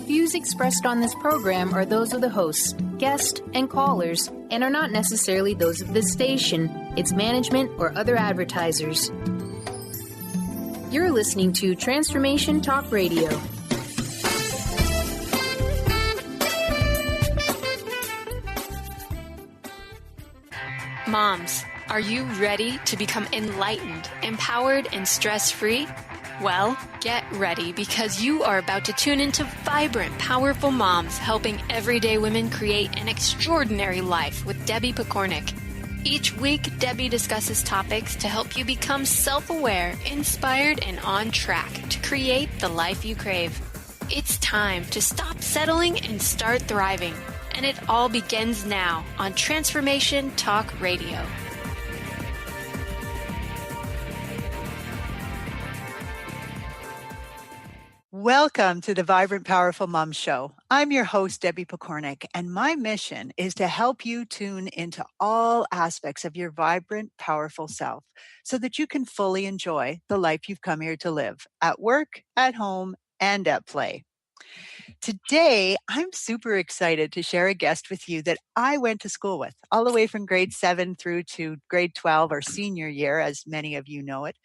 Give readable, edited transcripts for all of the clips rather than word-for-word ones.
Views expressed on this program are those of the hosts, guests, and callers, and are not necessarily those of this station, its management, or other advertisers. You're listening to Transformation Talk Radio. Moms, are you ready to become enlightened, empowered, and stress-free? Well, get ready because you are about to tune into vibrant, powerful moms helping everyday women create an extraordinary life with Debbie Pokornik. Each week, Debbie discusses topics to help you become self-aware, inspired, and on track to create the life you crave. It's time to stop settling and start thriving. And it all begins now on Transformation Talk Radio. Welcome to the Vibrant Powerful Mom Show. I'm your host, Debbie Pokornik, and my mission is to help you tune into all aspects of your vibrant, powerful self so that you can fully enjoy the life you've come here to live at work, at home, and at play. Today, I'm super excited to share a guest with you that I went to school with, all the way from grade 7 through to grade 12 or senior year, as many of you know it.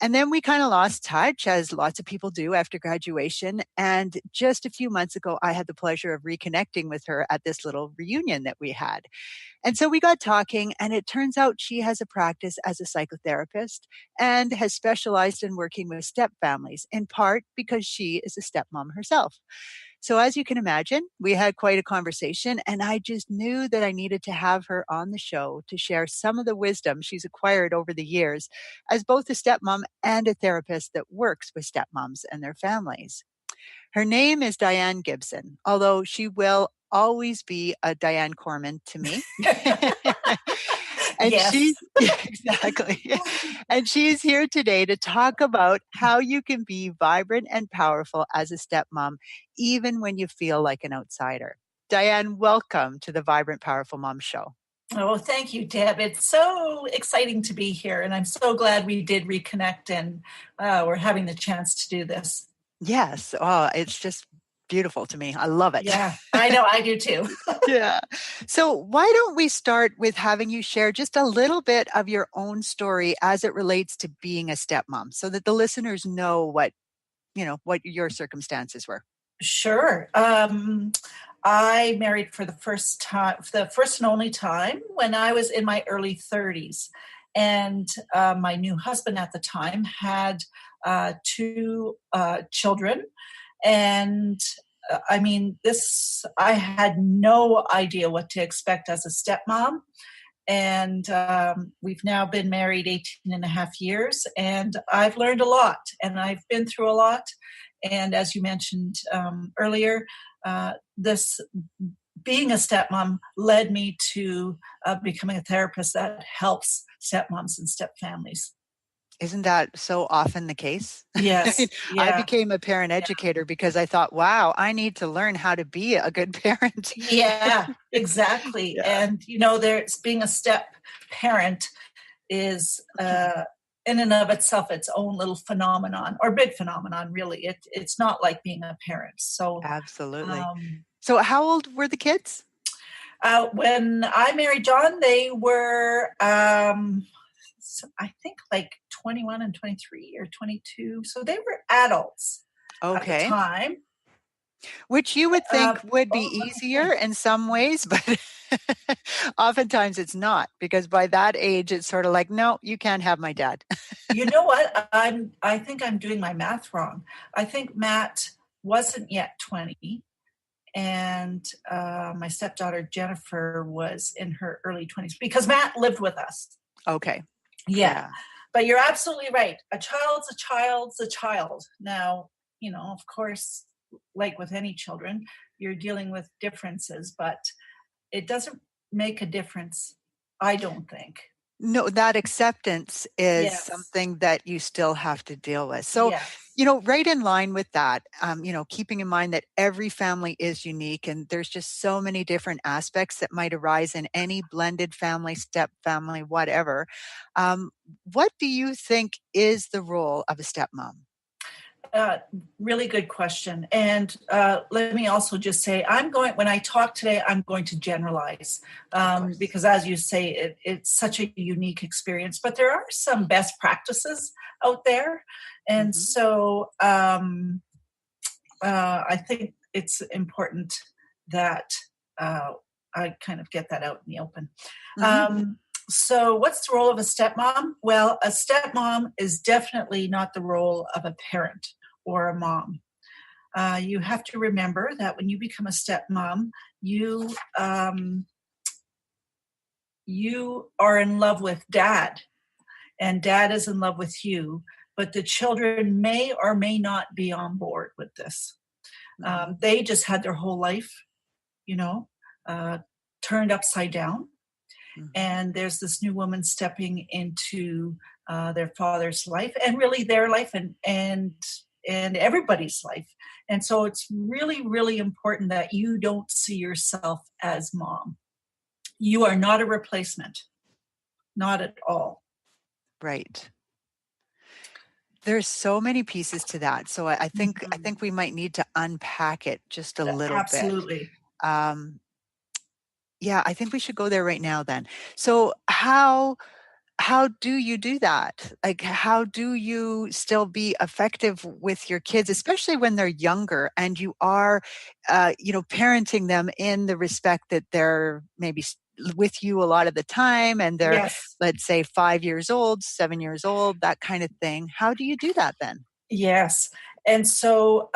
And then we kind of lost touch, as lots of people do after graduation. And just a few months ago, I had the pleasure of reconnecting with her at this little reunion that we had. And so we got talking, and it turns out she has a practice as a psychotherapist and has specialized in working with step families, in part because she is a stepmom herself. So as you can imagine, we had quite a conversation, and I just knew that I needed to have her on the show to share some of the wisdom she's acquired over the years as both a stepmom and a therapist that works with stepmoms and their families. Her name is Diane Gibson, although she will always be a Diane Corman to me. And yes. Exactly. And she's here today to talk about how you can be vibrant and powerful as a stepmom, even when you feel like an outsider. Diane, welcome to the Vibrant Powerful Mom Show. Oh, thank you, Deb. It's so exciting to be here, and I'm so glad we did reconnect, and we're having the chance to do this. Yes. Oh, it's just beautiful to me. I love it. Yeah, I know. I do too. Yeah. So why don't we start with having you share just a little bit of your own story as it relates to being a stepmom so that the listeners know what your circumstances were. Sure. I married for the first and only time when I was in my early 30s. And my new husband at the time had 2 children. And I had no idea what to expect as a stepmom. And we've now been married 18 and a half years, and I've learned a lot, and I've been through a lot. And as you mentioned earlier, this being a stepmom led me to becoming a therapist that helps stepmoms and stepfamilies. Isn't that so often the case? Yes. Yeah. I became a parent educator because I thought, wow, I need to learn how to be a good parent. Yeah, exactly. Yeah. And, there's being a step parent is in and of itself its own little phenomenon, or big phenomenon, really. It's not like being a parent. So absolutely. So how old were the kids? When I married John, they were... I think like 21 and 23 or 22. So they were adults at the time. Which you would think would be easier in some ways, but oftentimes it's not, because by that age, it's sort of like, no, you can't have my dad. You know what? I think I'm doing my math wrong. I think Matt wasn't yet 20. And my stepdaughter, Jennifer, was in her early 20s because Matt lived with us. Okay. Yeah. But you're absolutely right. A child's a child's a child. Now, of course, like with any children, you're dealing with differences, but it doesn't make a difference, I don't think. No, that acceptance is something that you still have to deal with. So, right in line with that, keeping in mind that every family is unique and there's just so many different aspects that might arise in any blended family, step family, whatever. What do you think is the role of a stepmom? Really good question. And let me also just say, when I talk today, I'm going to generalize because, as you say, it's such a unique experience, but there are some best practices out there. And so I think it's important that I kind of get that out in the open. So what's the role of a stepmom? Well, a stepmom is definitely not the role of a parent or a mom. You have to remember that when you become a stepmom, you are in love with dad, and dad is in love with you, but the children may or may not be on board with this. They just had their whole life, turned upside down. And there's this new woman stepping into their father's life, and really their life, and everybody's life. And so it's really, really important that you don't see yourself as mom. You are not a replacement, not at all. Right. There's so many pieces to that. So I think we might need to unpack it just a little bit. Absolutely. Yeah, I think we should go there right now then. So how do you do that? Like, how do you still be effective with your kids, especially when they're younger and you are, parenting them in the respect that they're maybe with you a lot of the time and they're, let's say, 5 years old, 7 years old, that kind of thing. How do you do that then? Yes. And so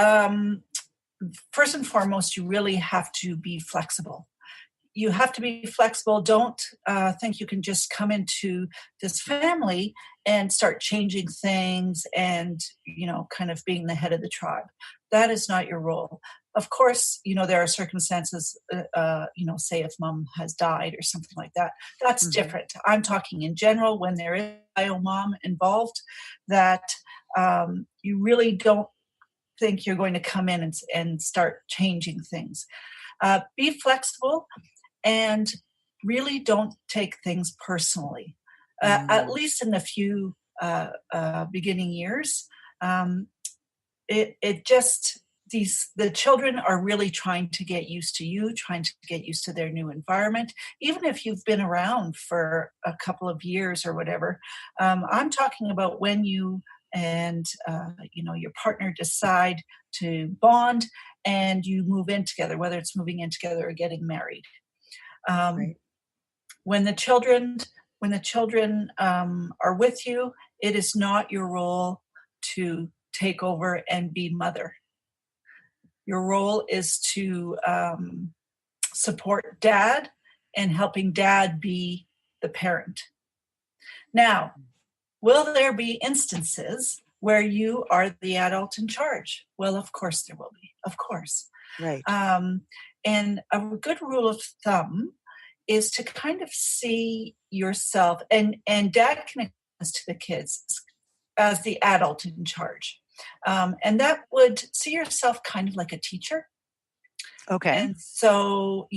first and foremost, you really have to be flexible. You have to be flexible. Don't think you can just come into this family and start changing things and, kind of being the head of the tribe. That is not your role. Of course, there are circumstances, say if mom has died or something like that. That's different. I'm talking in general when there is a bio mom involved, that you really don't think you're going to come in and start changing things. Be flexible. And really don't take things personally, at least in the few beginning years. The children are really trying to get used to you, trying to get used to their new environment, even if you've been around for a couple of years or whatever. I'm talking about when you and your partner decide to bond and you move in together, whether it's moving in together or getting married. When the children are with you, it is not your role to take over and be mother. Your role is to support dad and helping dad be the parent. Now, will there be instances where you are the adult in charge? Well, of course there will be. Of course. Right. And a good rule of thumb is to kind of see yourself, and dad can express to the kids as the adult in charge. And that would see yourself kind of like a teacher. Okay. And so,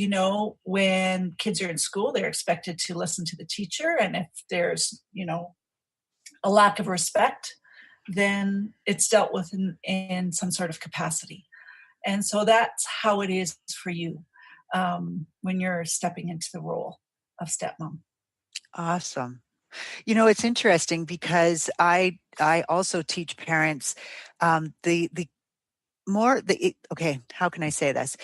when kids are in school, they're expected to listen to the teacher. And if there's, a lack of respect, then it's dealt with in some sort of capacity. And so that's how it is for you when you're stepping into the role of stepmom. Awesome. It's interesting because I also teach parents how can I say this?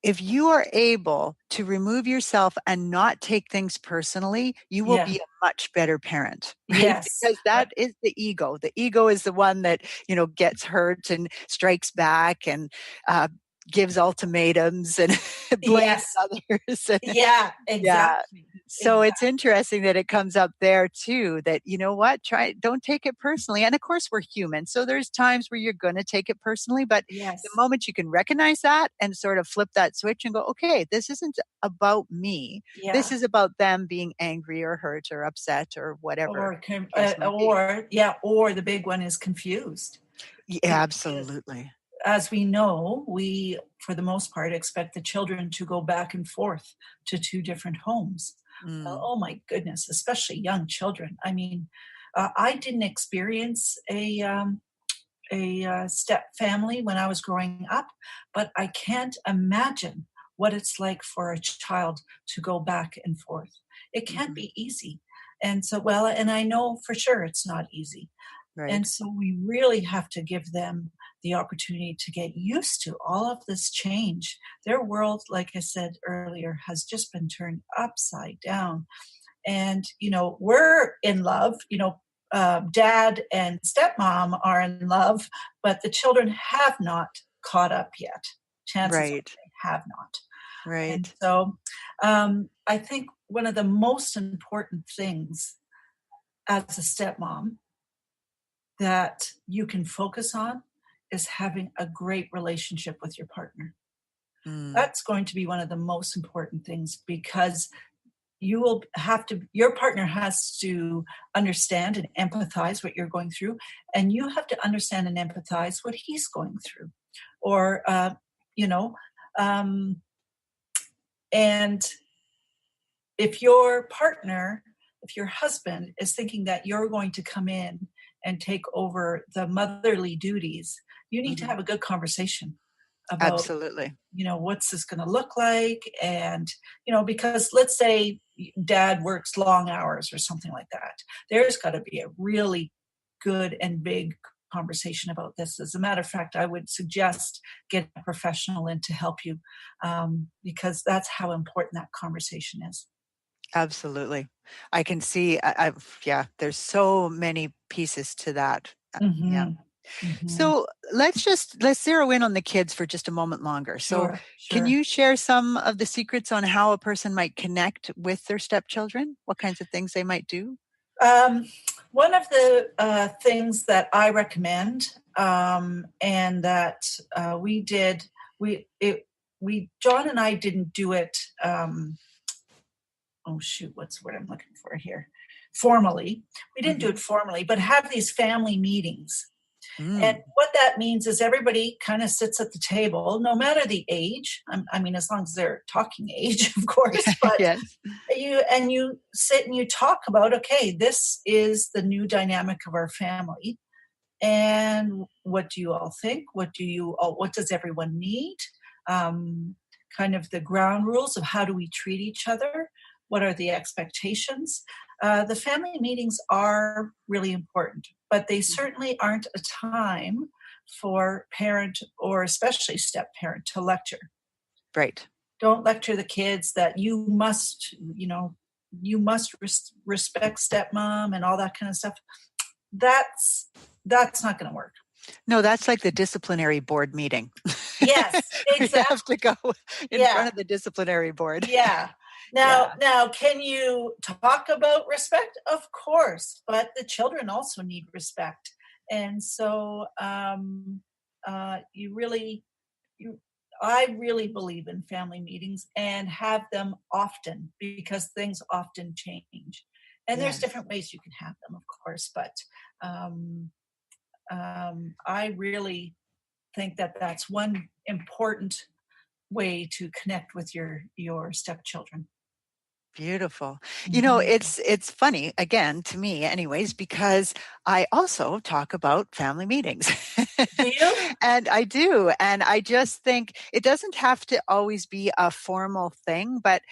If you are able to remove yourself and not take things personally, you will be a much better parent. Right? Yes. Because that is the ego. The ego is the one that, gets hurt and strikes back and gives ultimatums and blames others. Yeah, exactly. Yeah. So it's interesting that it comes up there too, that, don't take it personally. And of course we're human. So there's times where you're going to take it personally, but the moment you can recognize that and sort of flip that switch and go, okay, this isn't about me. Yeah. This is about them being angry or hurt or upset or whatever. Or the big one is confused. Yeah, absolutely. As we know, we, for the most part, expect the children to go back and forth to two different homes. Oh my goodness, especially young children. I mean, I didn't experience a a step family when I was growing up, but I can't imagine what it's like for a child to go back and forth. It can't Mhm. be easy. And so, well, and I know for sure it's not easy. And Right. so we really have to give them the opportunity to get used to all of this change. Their world, like I said earlier, has just been turned upside down. And, we're in love, dad and stepmom are in love, but the children have not caught up yet. Chances are Right. they have not. And Right. so I think one of the most important things as a stepmom that you can focus on is having a great relationship with your partner. Mm. That's going to be one of the most important things because you will have to, your partner has to understand and empathize what you're going through, and you have to understand and empathize what he's going through. Or, you know, um, and if your partner, if your husband is thinking that you're going to come in and take over the motherly duties, you need to Mhm. have a good conversation about, Absolutely. what's this going to look like? And, because let's say dad works long hours or something like that, there's got to be a really good and big conversation about this. As a matter of fact, I would suggest get a professional in to help you because that's how important that conversation is. Absolutely. I can see, yeah, there's so many pieces to that. Yeah. Mhm. Mhm. So let's zero in on the kids for just a moment longer. So Sure, can sure. you share some of the secrets on how a person might connect with their stepchildren? What kinds of things they might do? Um, One of the things that I recommend, and that we did, John and I didn't do it. Oh shoot, what's the word I'm looking for here? Formally, we didn't do Mhm. it formally, but have these family meetings. And Mm. what that means is everybody kind of sits at the table, no matter the age. I mean, as long as they're talking age, of course. But Yes. you sit and you talk about, okay, this is the new dynamic of our family, and what do you all think? What does everyone need? Um, Kind of the ground rules of how do we treat each other? What are the expectations? The family meetings are really important, but they Mhm. certainly aren't a time for parent or especially step parent to lecture. Right. Don't lecture the kids that you must respect stepmom and all that kind of stuff. That's that's not going to work. No, that's like the disciplinary board meeting. Yes, We have to exactly. go in front Yeah, of the disciplinary board. yeah. Yeah. Now, can you talk about respect? Of course, but the children also need respect, and so you really, you, I really believe in family meetings and have them often because things often change, and there's Yes. different ways you can have them, of course, but um, I really think that that's one important way to connect with your stepchildren. Beautiful. Mhm. It's funny, again, to me anyways, because I also talk about family meetings. Do you? And I do, and I just think it doesn't have to always be a formal thing, but,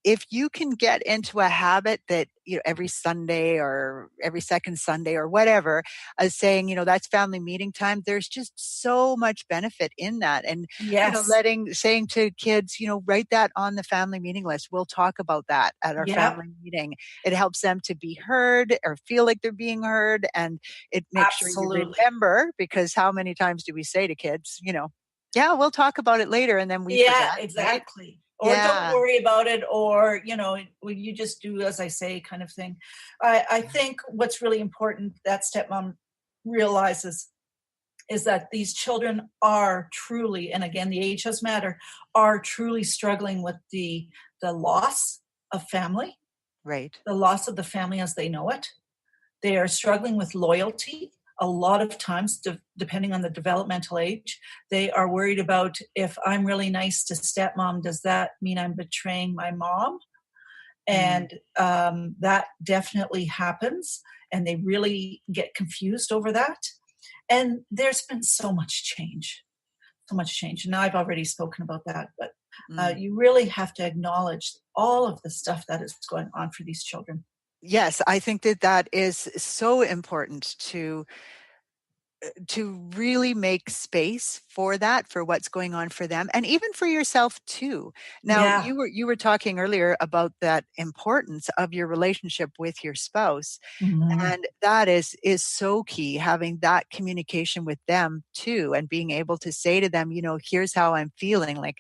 if you can get into a habit that, every Sunday or every second Sunday or whatever, saying, that's family meeting time, there's just so much benefit in that. And Yes. saying to kids, write that on the family meeting list. We'll talk about that at our Yep. family meeting. It helps them to be heard or feel like they're being heard. And it makes sure you Absolutely. remember, because how many times do we say to kids, yeah, we'll talk about it later. And then we Yeah, forget, right? exactly. Or don't Yeah. worry about it, or will you just do as I say, kind of thing. I think what's really important that stepmom realizes is that these children are truly, and again, the age does matter, are truly struggling with the loss of family, Right. the loss of the family as they know it. They are struggling with loyalty. A lot of times, depending on the developmental age, they are worried about, if I'm really nice to stepmom, does that mean I'm betraying my mom? Mm. And that definitely happens, and they really get confused over that. And there's been so much change. So much change. And I've already spoken about that, but you really have to acknowledge all of the stuff that is going on for these children. Yes, I think that is so important to really make space for that, for what's going on for them, and even for yourself too. Now, Yeah. you were talking earlier about that importance of your relationship with your spouse. Mhm. And that is so key, having that communication with them too, and being able to say to them, here's how I'm feeling. Like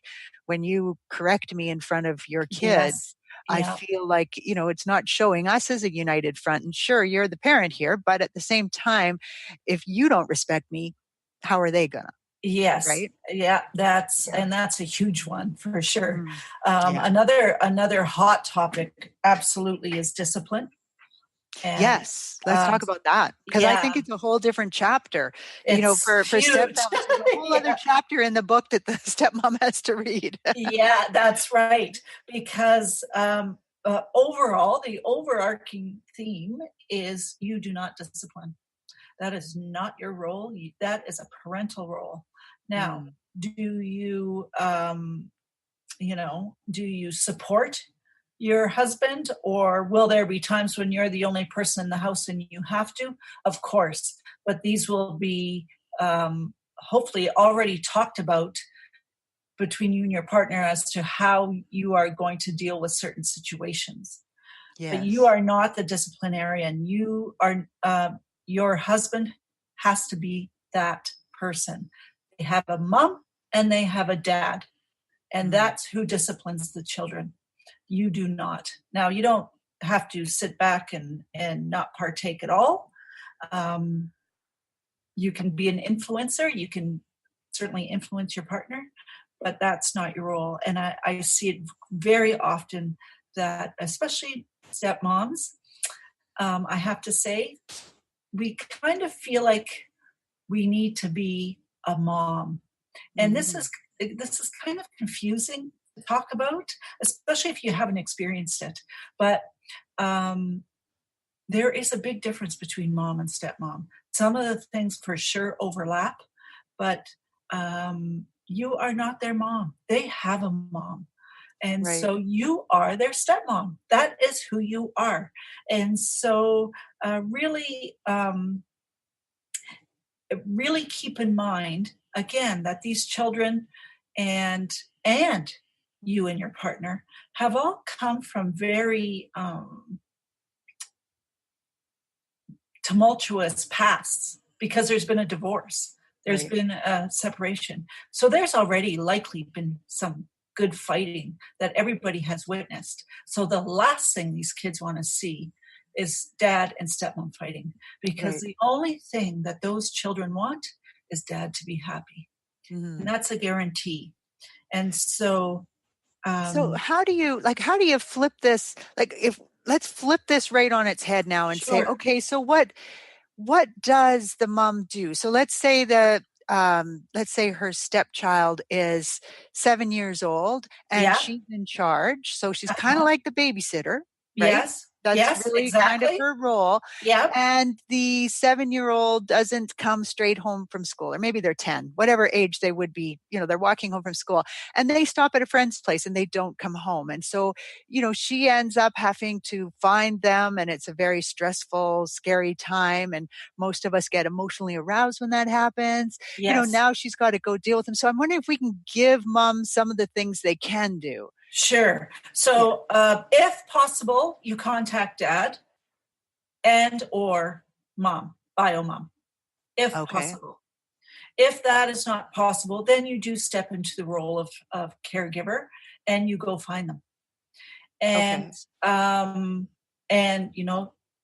when you correct me in front of your Yes. kids, I Yeah. feel like, it's not showing us as a united front. And sure, you're the parent here, but at the same time, if you don't respect me, how are they gonna? Yes. Right? Yeah. That's Yeah. and that's a huge one for sure. Mm. Yeah. Another hot topic absolutely is discipline. And Yes, let's talk about that, because I think yeah, it's a whole different chapter. it's For huge. stepmoms, there's a whole other Yeah. chapter in the book that the stepmom has to read. Yeah, that's right. Because overall, the overarching theme is you do not discipline. That is not your role. That is a parental role. Now, Mm, do do you support your husband, or will there be times when you're the only person in the house and you have to? Of course, but these will be hopefully already talked about between you and your partner as to how you are going to deal with certain situations. But you yes. are not the disciplinarian. You are your husband has to be that person. They have a mom and they have a dad, and Mm, that's who disciplines the children. You do not. Now, you don't have to sit back and not partake at all. Um, you can be an influencer. You can certainly influence your partner, but that's not your role. And I see it very often that, especially stepmoms, I have to say, we kind of feel like we need to be a mom, and mhm. this is kind of confusing to talk about, especially if you haven't experienced it. But um, there is a big difference between mom and stepmom. Some of the things for sure overlap, but you are not their mom. They have a mom. And Right. so you are their stepmom. That is who you are. And so really keep in mind again that these children and and you and your partner have all come from very tumultuous pasts because there's been a divorce, there's Right. been a separation. So there's already likely been some good fighting that everybody has witnessed. So the last thing these kids want to see is dad and stepmom fighting, because Right. the only thing that those children want is dad to be happy. And Mhm. that's a guarantee. And so, So um, how do you flip this? Like, if let's flip this right on its head now and say, sure. okay, so what does the mom do? So let's say her stepchild is 7 years old and Yeah. she's in charge. So she's kind of Uh-huh. like the babysitter, right? Yes. That's Yes, really kind of exactly. her role. Yep. And the 7-year-old doesn't come straight home from school, or maybe they're 10, whatever age they would be, they're walking home from school and they stop at a friend's place and they don't come home. And so, she ends up having to find them, and it's a very stressful, scary time. And most of us get emotionally aroused when that happens. Yes. Now she's got to go deal with them. So I'm wondering if we can give mom some of the things they can do. Sure. Yeah. So, if possible, you contact dad and or mom, bio mom, if Okay. possible. If that is not possible, then you do step into the role of caregiver and you go find them. And Okay. um, and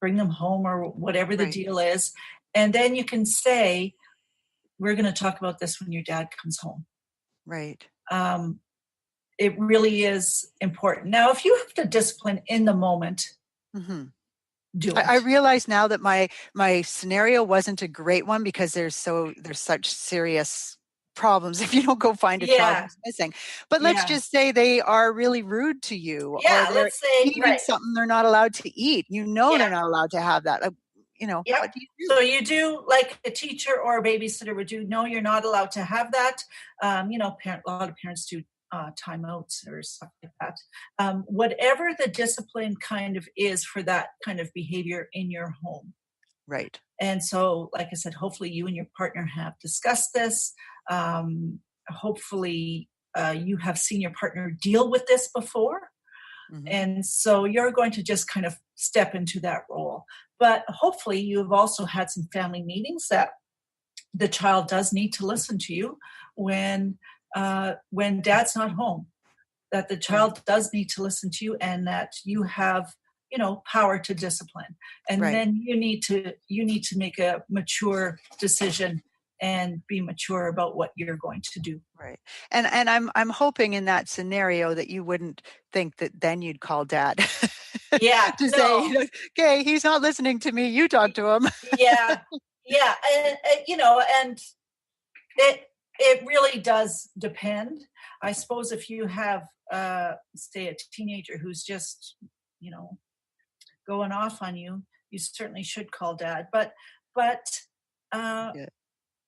bring them home or whatever the Right. deal is. And then you can say, we're going to talk about this when your dad comes home. Right. Um, it really is important. Now, if you have to discipline in the moment, Hmm. do I it. realize now that my scenario wasn't a great one, because there's such serious problems if you don't go find a child Yeah, who's missing. But let's yeah, just say they are really rude to you, or yeah. they're Let's say eating right. something they're not allowed to eat. They're Yeah, not allowed to have that. Yep. what do you do? So you do like a teacher or a babysitter would do. No, you're not allowed to have that. A lot of parents do timeouts or stuff like that. Whatever the discipline kind of is for that kind of behavior in your home. Right. And so, like I said, hopefully you and your partner have discussed this. Hopefully you have seen your partner deal with this before. Mm-hmm. And so you're going to just kind of step into that role. But hopefully you have also had some family meetings that the child does need to listen to you when dad's not home, that the child does need to listen to you and that you have, power to discipline. And then you need to make a mature decision and be mature about what you're going to do. Right. And I'm hoping in that scenario that you wouldn't think that then you'd call dad. Yeah. To say, okay, he's not listening to me. You talk to him. Yeah. Yeah. And it really does depend. I suppose if you have, say, a teenager who's just, going off on you, you certainly should call dad. But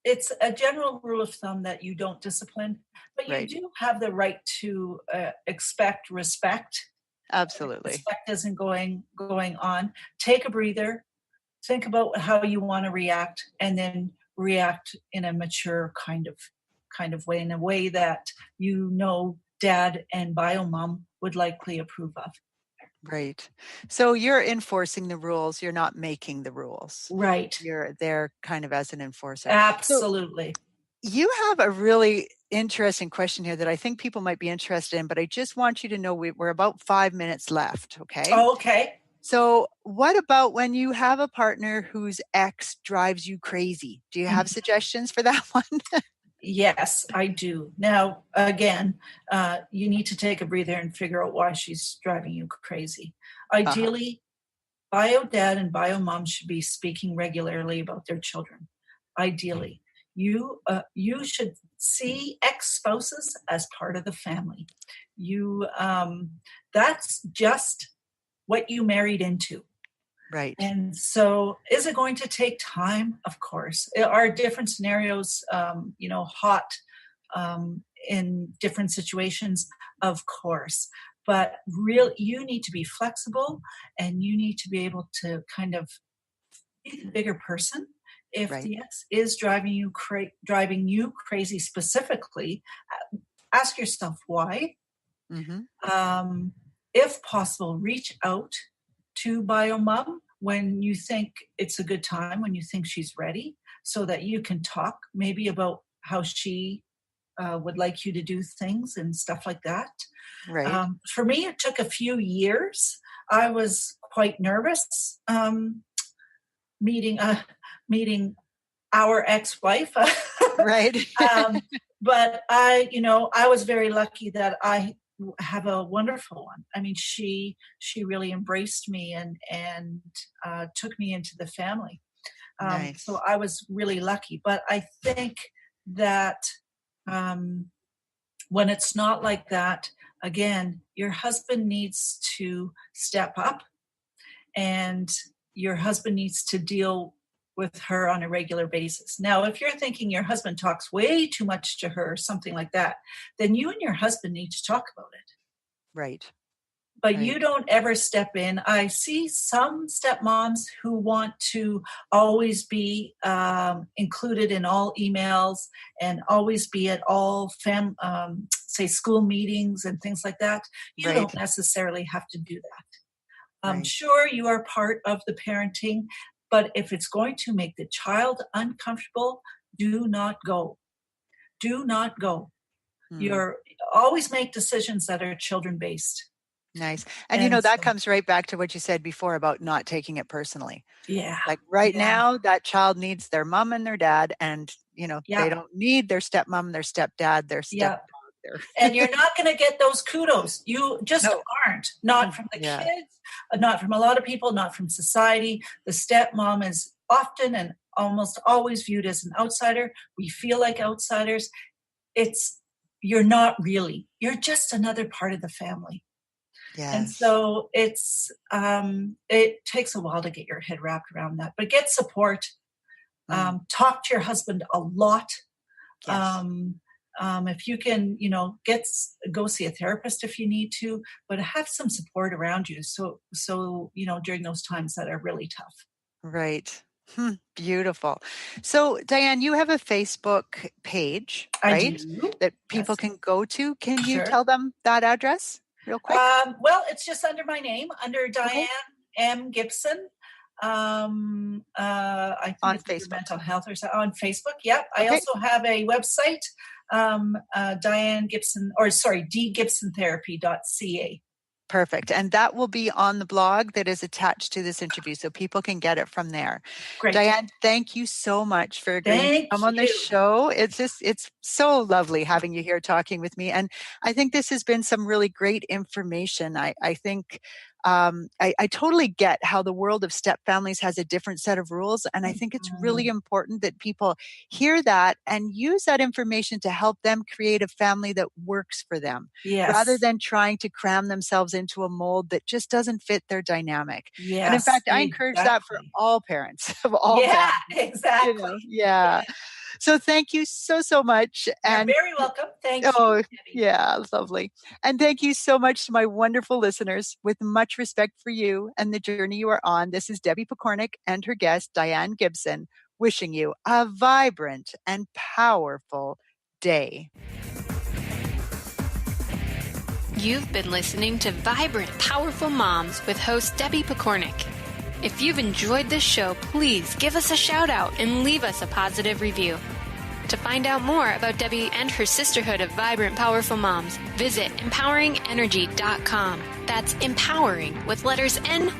it's a general rule of thumb that you don't discipline, but you do have the right to expect respect. Absolutely. Respect isn't going on. Take a breather. Think about how you want to react, and then react in a mature kind of way, in a way that dad and bio mom would likely approve of. Right. So you're enforcing the rules. You're not making the rules. Right. You're there kind of as an enforcer. Absolutely. So you have a really interesting question here that I think people might be interested in, but I just want you to know we're about 5 minutes left. Okay. Oh, okay. So what about when you have a partner whose ex drives you crazy? Do you have suggestions for that one? Yes, I do. Now, again, you need to take a breather and figure out why she's driving you crazy. Ideally, bio dad and bio mom should be speaking regularly about their children. Ideally, you should see ex-spouses as part of the family. That's just what you married into. Right. And so is it going to take time? Of course. Are different scenarios, hot in different situations? Of course. But you need to be flexible, and you need to be able to kind of be the bigger person. If the ex is driving you crazy specifically, ask yourself why. Mm-hmm. If possible, reach out to bio mom when you think it's a good time, when you think she's ready, so that you can talk maybe about how she would like you to do things and stuff like that. Right. For me, it took a few years. I was quite nervous meeting our ex-wife. Right. But I was very lucky that I have a wonderful one. I mean, she really embraced me and took me into the family. Nice. So I was really lucky. But I think that when it's not like that, again, your husband needs to step up, and your husband needs to deal with her on a regular basis. Now, if you're thinking your husband talks way too much to her or something like that, then you and your husband need to talk about it. Right. But you don't ever step in. I see some stepmoms who want to always be included in all emails and always be at all say school meetings and things like that. You don't necessarily have to do that. Sure, you are part of the parenting, but if it's going to make the child uncomfortable, do not go. Do not go. You're always make decisions that are children-based. Nice. And that comes right back to what you said before about not taking it personally. Yeah. Like now, that child needs their mom and their dad, and they don't need their stepmom, their stepdad, their stepdog. And you're not going to get those kudos. You just aren't. Not from the kids, not from a lot of people, not from society. The stepmom is often and almost always viewed as an outsider. We feel like outsiders. You're not really. You're just another part of the family. And Yes. so it takes a while to get your head wrapped around that, but get support. Talk to your husband a lot. Yes. If you can, go see a therapist if you need to, but have some support around you. So, during those times that are really tough. Right. Beautiful. So, Diane, you have a Facebook page, I right? do. That people Yes. can go to. Can you Sure. tell them that address real quick? Well, it's just under my name, under Okay. Diane M. Gibson. I think On it's under Facebook. mental health or so on Facebook. Yep. I Okay. also have a website, Diane Gibson, dgibsontherapy.ca. Perfect. And that will be on the blog that is attached to this interview, so people can get it from there. Great. Diane, thank you so much for agreeing to Thank come on the you. show. It's so lovely having you here talking with me. And I think this has been some really great information. I think I totally get how the world of step families has a different set of rules. And I think it's really important that people hear that and use that information to help them create a family that works for them, Yes. rather than trying to cram themselves into a mold that just doesn't fit their dynamic. Yes. And in fact, I encourage that for all parents of all families. Exactly. Yeah. So thank you so much. You're And very welcome. Thank you, oh, Debbie. yeah, lovely. And thank you so much to my wonderful listeners. With much respect for you and the journey you are on, this is Debbie Pokornik and her guest, Diane Gibson, wishing you a vibrant and powerful day. You've been listening to Vibrant, Powerful Moms with host Debbie Pokornik. If you've enjoyed this show, please give us a shout out and leave us a positive review. To find out more about Debbie and her sisterhood of Vibrant, Powerful Moms, visit empoweringenergy.com. That's empowering with letters NRG.com.